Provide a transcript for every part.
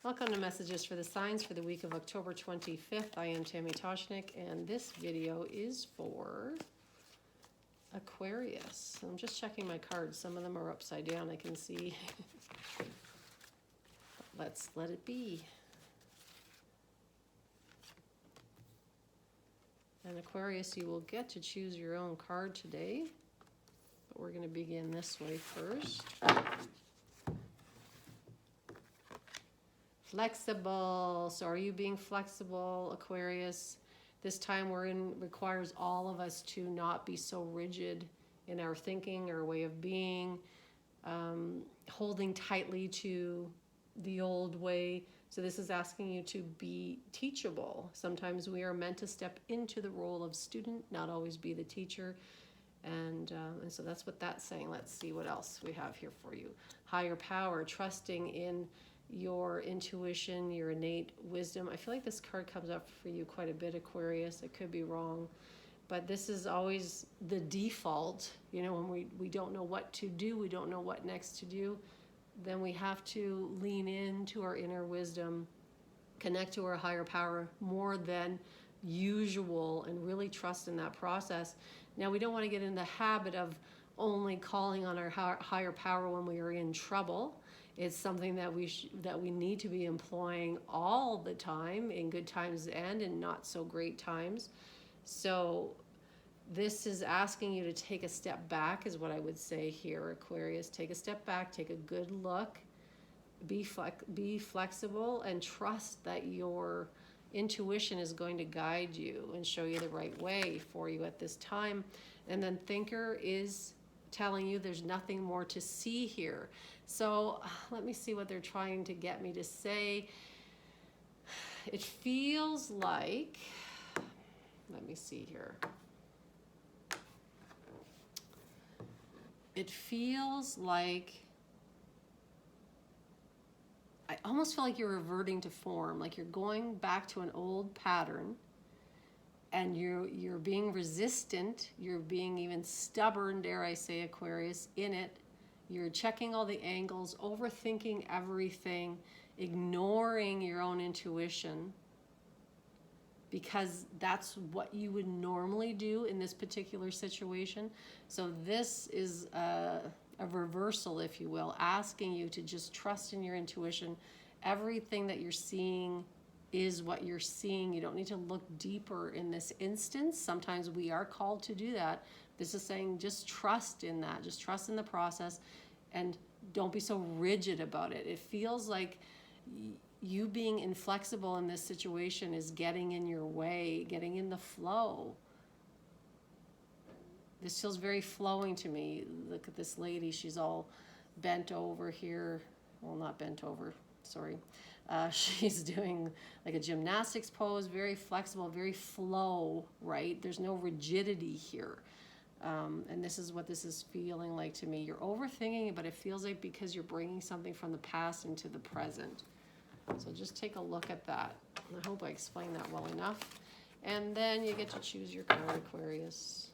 Welcome to Messages for the Signs for the week of October 25th. I am Tammy Toshnik, and this video is for Aquarius. I'm just checking my cards. Some of them are upside down, I can see. Let's let it be. And Aquarius, you will get to choose your own card today, but we're going to begin this way first. Flexible. So are you being flexible, Aquarius? This time we're in requires all of us to not be so rigid in our thinking or way of being, holding tightly to the old way. So this is asking you to be teachable. Sometimes we are meant to step into the role of student, not always be the teacher. And so that's what that's saying. Let's see what else we have here for you. Higher power, trusting in your intuition, your innate wisdom. I feel like this card comes up for you quite a bit, Aquarius. I could be wrong, but this is always the default. You know, when we don't know what to do, we don't know what next to do, then we have to lean into our inner wisdom, connect to our higher power more than usual, and really trust in that process. Now, we don't want to get in the habit of only calling on our higher power when we are in trouble. It's something that we need to be employing all the time, in good times and in not so great times. So this is asking you to take a step back, is what I would say here, Aquarius. Take a step back, take a good look, be flexible, and trust that your intuition is going to guide you and show you the right way for you at this time. And then thinker is telling you there's nothing more to see here. So let me see what they're trying to get me to say. It feels like, let me see here. It feels like, I almost feel like you're reverting to form, like you're going back to an old pattern, and you're being resistant, you're being even stubborn, dare I say, Aquarius, in it. You're checking all the angles, overthinking everything, ignoring your own intuition, because that's what you would normally do in this particular situation. So this is a reversal, if you will, asking you to just trust in your intuition. Everything that you're seeing is what you're seeing. You don't need to look deeper in this instance. Sometimes we are called to do that. This is saying just trust in that. Just trust in the process and don't be so rigid about it. It feels like you being inflexible in this situation is getting in your way, getting in the flow. This feels very flowing to me. Look at this lady. She's all bent over here. Well, not bent over, sorry. She's doing like a gymnastics pose, very flexible, very flow, right? There's no rigidity here. And this is what this is feeling like to me. You're overthinking, but it feels like because you're bringing something from the past into the present. So just take a look at that. I hope I explained that well enough. And then you get to choose your card, Aquarius.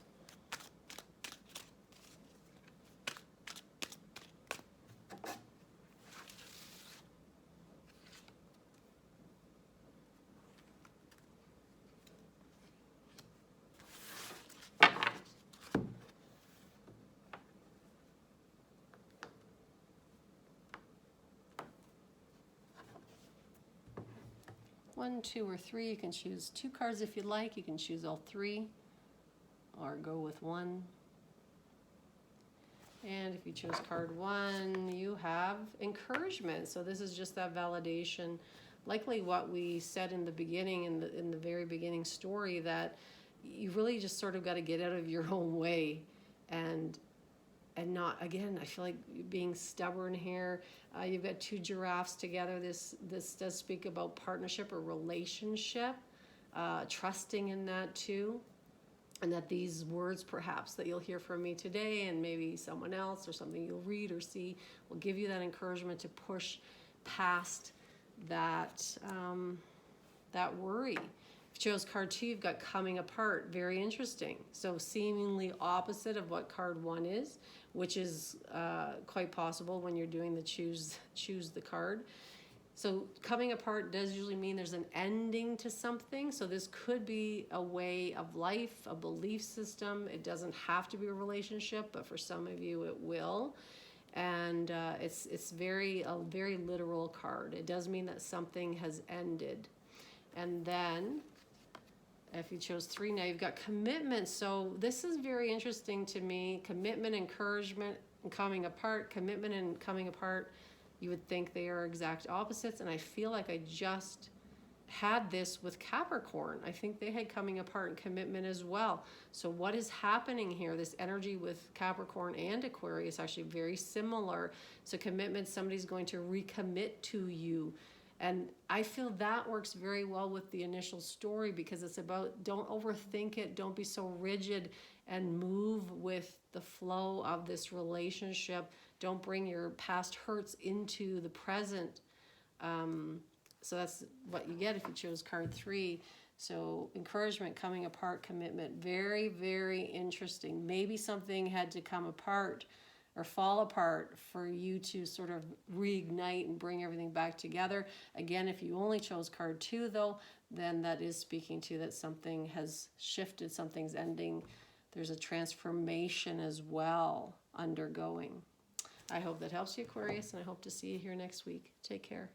One, two, or three. You can choose two cards if you like. You can choose all three or go with one. And if you chose card one, you have encouragement. So this is just that validation, likely what we said in the beginning, in the very beginning story, that you really just sort of got to get out of your own way and not, again, I feel like being stubborn here. You've got two giraffes together. This does speak about partnership or relationship, trusting in that too. And that these words perhaps that you'll hear from me today and maybe someone else or something you'll read or see will give you that encouragement to push past that, that worry. If you chose card two, you've got coming apart. Very interesting. So seemingly opposite of what card one is, which is quite possible when you're doing the choose the card. So coming apart does usually mean there's an ending to something. So this could be a way of life, a belief system. It doesn't have to be a relationship, but for some of you it will. And it's a very literal card. It does mean that something has ended. And then if you chose 3, now you've got commitment. So this is very interesting to me. Commitment, encouragement, and coming apart. Commitment and coming apart, you would think they are exact opposites. And I feel like I just had this with Capricorn. I think they had coming apart and commitment as well. So what is happening here? This energy with Capricorn and Aquarius actually very similar. So commitment, somebody's going to recommit to you. And I feel that works very well with the initial story, because it's about don't overthink it, don't be so rigid, and move with the flow of this relationship. Don't bring your past hurts into the present. So that's what you get if you chose card 3. So encouragement, coming apart, commitment. Very, very interesting. Maybe something had to come apart or fall apart for you to sort of reignite and bring everything back together. Again, if you only chose card 2 though, then that is speaking to that something has shifted, something's ending. There's a transformation as well undergoing. I hope that helps you, Aquarius, and I hope to see you here next week. Take care.